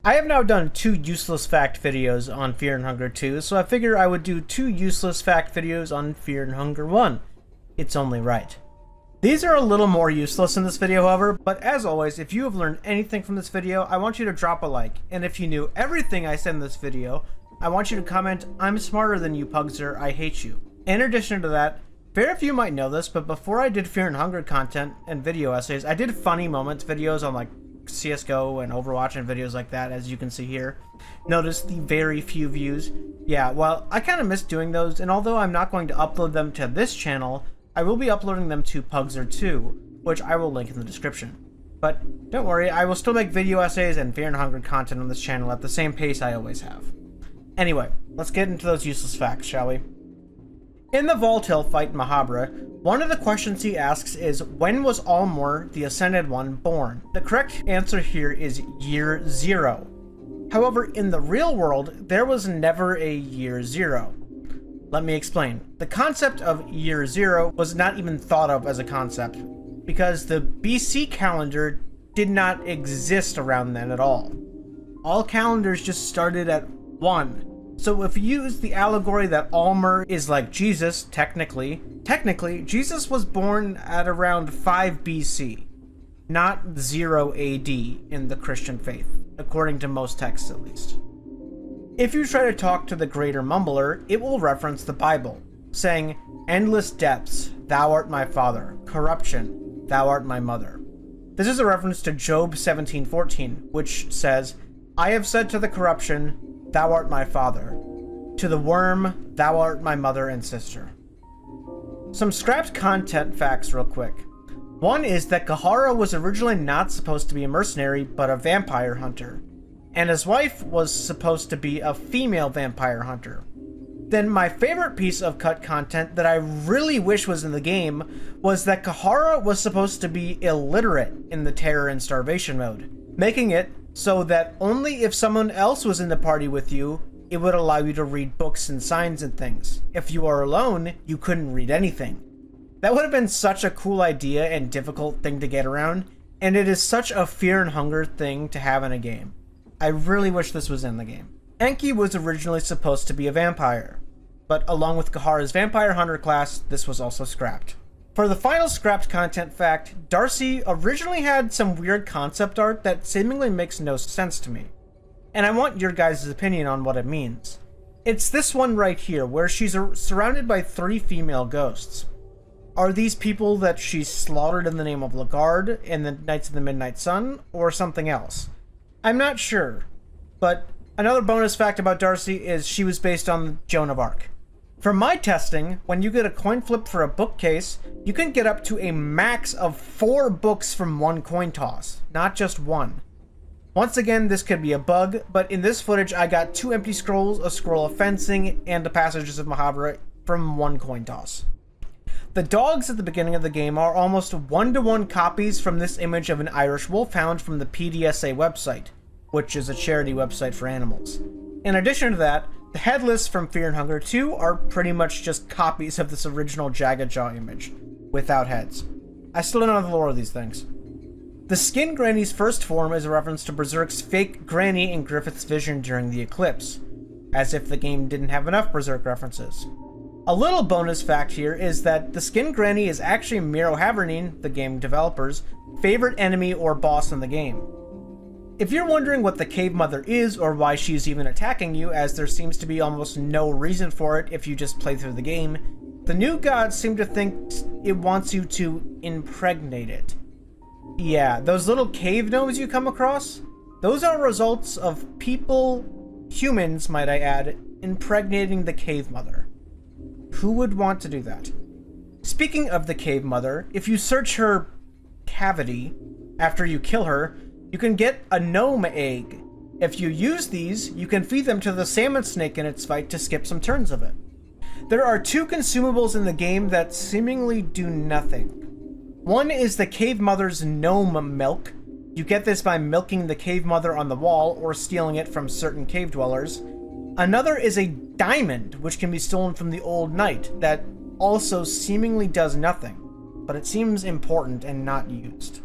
I have now done 2 useless fact videos on Fear and Hunger 2, so I figure I would do 2 useless fact videos on Fear and Hunger 1. It's only right. These are a little more useless in this video, however, but as always, if you have learned anything from this video, I want you to drop a like, and if you knew everything I said in this video, I want you to comment, "I'm smarter than you, Pugzer, I hate you." In addition to that, very few might know this, but before I did Fear and Hunger content and video essays, I did funny moments videos on like CSGO and Overwatch and videos like that, as you can see here. Notice the very few views. Yeah, well, I kind of miss doing those, and although I'm not going to upload them to this channel, I will be uploading them to Pugzer 2, which I will link in the description. But don't worry, I will still make video essays and Fear and Hunger content on this channel at the same pace I always have. Anyway, let's get into those useless facts, shall we? In the Voltail fight in Mahabharata, one of the questions he asks is, when was Alll-Merr, the Ascended One, born? The correct answer here is year 0. However, in the real world, there was never a year 0. Let me explain. The concept of year 0 was not even thought of as a concept, because the BC calendar did not exist around then at all. All calendars just started at 1. So if you use the allegory that Alll-Merr is like Jesus, technically, Jesus was born at around 5 BC, not 0 AD in the Christian faith, according to most texts at least. If you try to talk to the Greater Mumbler, it will reference the Bible, saying, "Endless depths, thou art my father, corruption, thou art my mother." This is a reference to Job 17:14, which says, "I have said to the corruption, thou art my father. To the worm, thou art my mother and sister." Some scrapped content facts real quick. One is that Gro-Goroth was originally not supposed to be a mercenary, but a vampire hunter. And his wife was supposed to be a female vampire hunter. Then my favorite piece of cut content that I really wish was in the game was that Gro-Goroth was supposed to be illiterate in the terror and starvation mode, making it so that only if someone else was in the party with you, it would allow you to read books and signs and things. If you are alone, you couldn't read anything. That would have been such a cool idea and difficult thing to get around, and it is such a Fear and Hunger thing to have in a game. I really wish this was in the game. Enki was originally supposed to be a vampire, but along with Gro-Goroth's vampire hunter class, this was also scrapped. For the final scrapped content fact, Darcy originally had some weird concept art that seemingly makes no sense to me. And I want your guys' opinion on what it means. It's this one right here, where she's surrounded by 3 female ghosts. Are these people that she's slaughtered in the name of Lagarde and the Knights of the Midnight Sun, or something else? I'm not sure, but another bonus fact about Darcy is she was based on Joan of Arc. For my testing, when you get a coin flip for a bookcase, you can get up to a max of 4 books from one coin toss, not just one. Once again, this could be a bug, but in this footage I got 2 empty scrolls, a scroll of fencing, and the passages of Mahabharata from one coin toss. The dogs at the beginning of the game are almost 1-to-1 copies from this image of an Irish wolfhound from the PDSA website, which is a charity website for animals. In addition to that, the headless from Fear and Hunger 2 are pretty much just copies of this original Jagged Jaw image, without heads. I still don't know the lore of these things. The Skin Granny's first form is a reference to Berserk's fake Granny in Griffith's vision during the eclipse, as if the game didn't have enough Berserk references. A little bonus fact here is that the Skin Granny is actually Miro Havernine, the game developer's, favorite enemy or boss in the game. If you're wondering what the Cave Mother is or why she's even attacking you, as there seems to be almost no reason for it if you just play through the game, the new gods seem to think it wants you to impregnate it. Yeah, those little cave gnomes you come across, those are results of people, humans might I add, impregnating the Cave Mother. Who would want to do that? Speaking of the Cave Mother, if you search her cavity after you kill her, you can get a gnome egg. If you use these, you can feed them to the salmon snake in its fight to skip some turns of it. There are 2 consumables in the game that seemingly do nothing. One is the Cave Mother's gnome milk. You get this by milking the Cave Mother on the wall or stealing it from certain cave dwellers. Another is a diamond, which can be stolen from the Old Knight, that also seemingly does nothing, but it seems important and not used.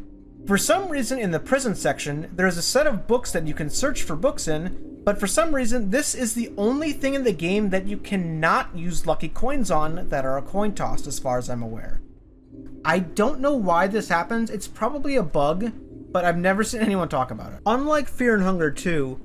For some reason in the prison section, there's a set of books that you can search for books in, but for some reason this is the only thing in the game that you cannot use lucky coins on that are a coin toss, as far as I'm aware. I don't know why this happens, it's probably a bug, but I've never seen anyone talk about it. Unlike Fear and Hunger 2,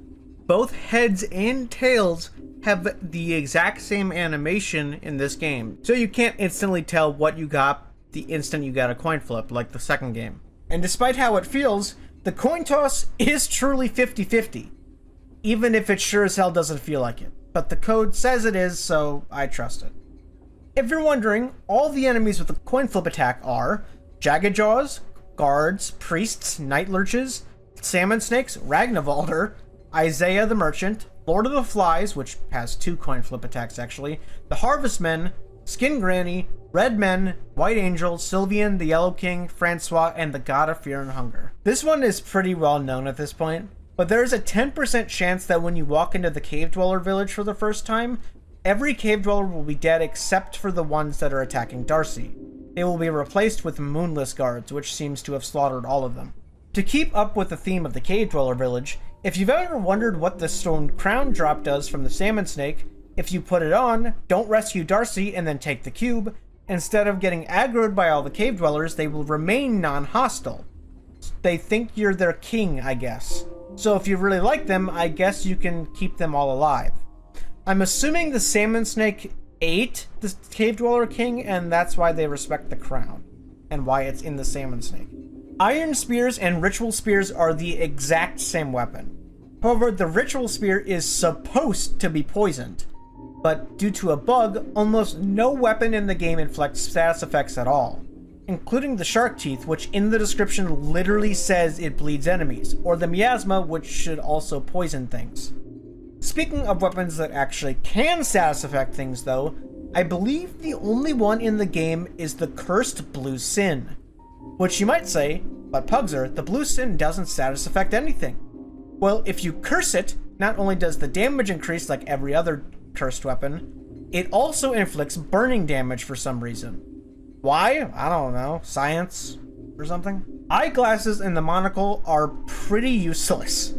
both heads and tails have the exact same animation in this game, so you can't instantly tell what you got the instant you got a coin flip, like the second game. And despite how it feels, the coin toss is truly 50-50, even if it sure as hell doesn't feel like it. But the code says it is, so I trust it. If you're wondering, all the enemies with the coin flip attack are Jagged Jaws, Guards, Priests, Night Lurches, Salmon Snakes, Ragnvalder, Isaiah the Merchant, Lord of the Flies, which has 2 coin flip attacks actually, the Harvestmen, Skin Granny, Red Men, White Angel, Sylvian, the Yellow King, Francois, and the God of Fear and Hunger. This one is pretty well known at this point, but there is a 10% chance that when you walk into the Cave Dweller village for the first time, every Cave Dweller will be dead except for the ones that are attacking Darcy. They will be replaced with Moonless Guards, which seems to have slaughtered all of them. To keep up with the theme of the Cave Dweller village, if you've ever wondered what the stone crown drop does from the Salmon Snake, if you put it on, don't rescue Darcy and then take the cube, instead of getting aggroed by all the cave dwellers, they will remain non-hostile. They think you're their king, I guess. So if you really like them, I guess you can keep them all alive. I'm assuming the Salmon Snake ate the Cave Dweller King, and that's why they respect the crown, and why it's in the Salmon Snake. Iron Spears and Ritual Spears are the exact same weapon. However, the Ritual Spear is supposed to be poisoned, but due to a bug, almost no weapon in the game inflicts status effects at all, including the Shark Teeth, which in the description literally says it bleeds enemies, or the Miasma, which should also poison things. Speaking of weapons that actually can status affect things though, I believe the only one in the game is the Cursed Blue Sin. Which you might say, but Pugzer, the Blue Sin doesn't status affect anything. Well, if you curse it, not only does the damage increase like every other cursed weapon, it also inflicts burning damage for some reason. Why? I don't know. Science or something? Eyeglasses and the monocle are pretty useless,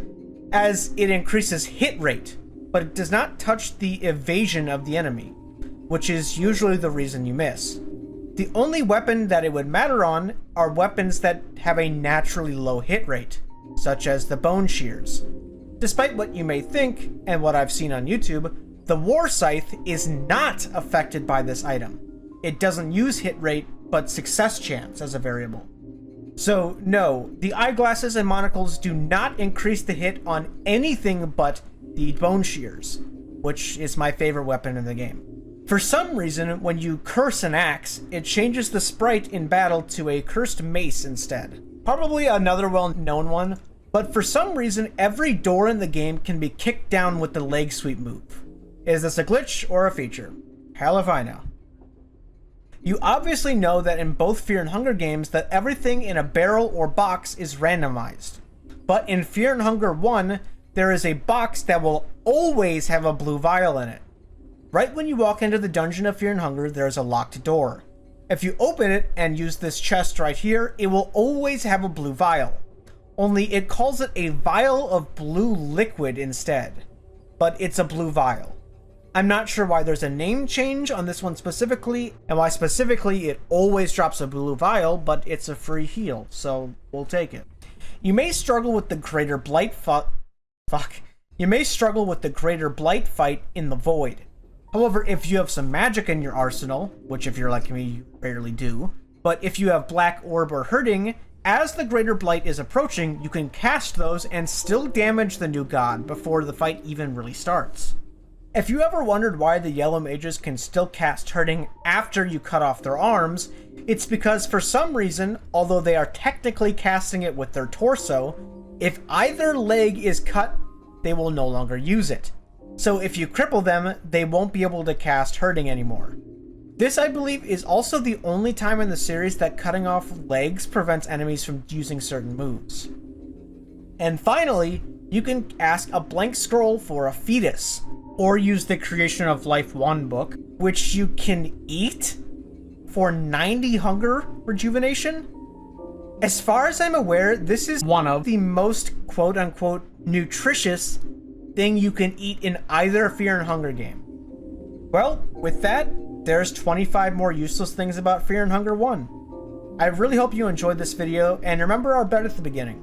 as it increases hit rate, but it does not touch the evasion of the enemy, which is usually the reason you miss. The only weapon that it would matter on are weapons that have a naturally low hit rate, such as the Bone Shears. Despite what you may think, and what I've seen on YouTube, the War Scythe is not affected by this item. It doesn't use hit rate, but success chance as a variable. So no, the eyeglasses and monocles do not increase the hit on anything but the Bone Shears, which is my favorite weapon in the game. For some reason, when you curse an axe, it changes the sprite in battle to a cursed mace instead. Probably another well-known one, but for some reason, every door in the game can be kicked down with the leg sweep move. Is this a glitch or a feature? Hell if I know. You obviously know that in both Fear and Hunger games that everything in a barrel or box is randomized. But in Fear and Hunger 1, there is a box that will always have a blue vial in it. Right when you walk into the dungeon of Fear and Hunger, there's a locked door. If you open it and use this chest right here, it will always have a blue vial. Only it calls it a vial of blue liquid instead. But it's a blue vial. I'm not sure why there's a name change on this one specifically, and why specifically it always drops a blue vial, but it's a free heal, so we'll take it. You may struggle with the Greater Blight You may struggle with the Greater Blight fight in the Void. However, if you have some magic in your arsenal, which if you're like me, you rarely do, but if you have Black Orb or Hurting, as the Greater Blight is approaching, you can cast those and still damage the new god before the fight even really starts. If you ever wondered why the Yellow Mages can still cast Hurting after you cut off their arms, it's because for some reason, although they are technically casting it with their torso, if either leg is cut, they will no longer use it. So if you cripple them, they won't be able to cast Hurting anymore. This, I believe, is also the only time in the series that cutting off legs prevents enemies from using certain moves. And finally, you can ask a blank scroll for a fetus, or use the Creation of Life 1 book, which you can eat for 90 hunger rejuvenation. As far as I'm aware, this is one of the most quote-unquote nutritious thing you can eat in either Fear and Hunger game. Well, with that, there's 25 more useless things about Fear and Hunger 1. I really hope you enjoyed this video, and remember our bet at the beginning.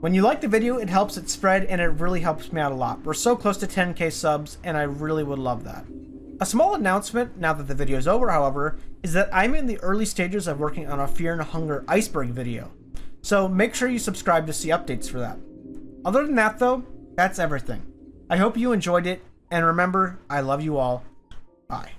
When you like the video, it helps it spread, and it really helps me out a lot. We're so close to 10k subs, and I really would love that. A small announcement, now that the video is over, however, is that I'm in the early stages of working on a Fear and Hunger iceberg video. So make sure you subscribe to see updates for that. Other than that though, that's everything. I hope you enjoyed it, and remember, I love you all. Bye.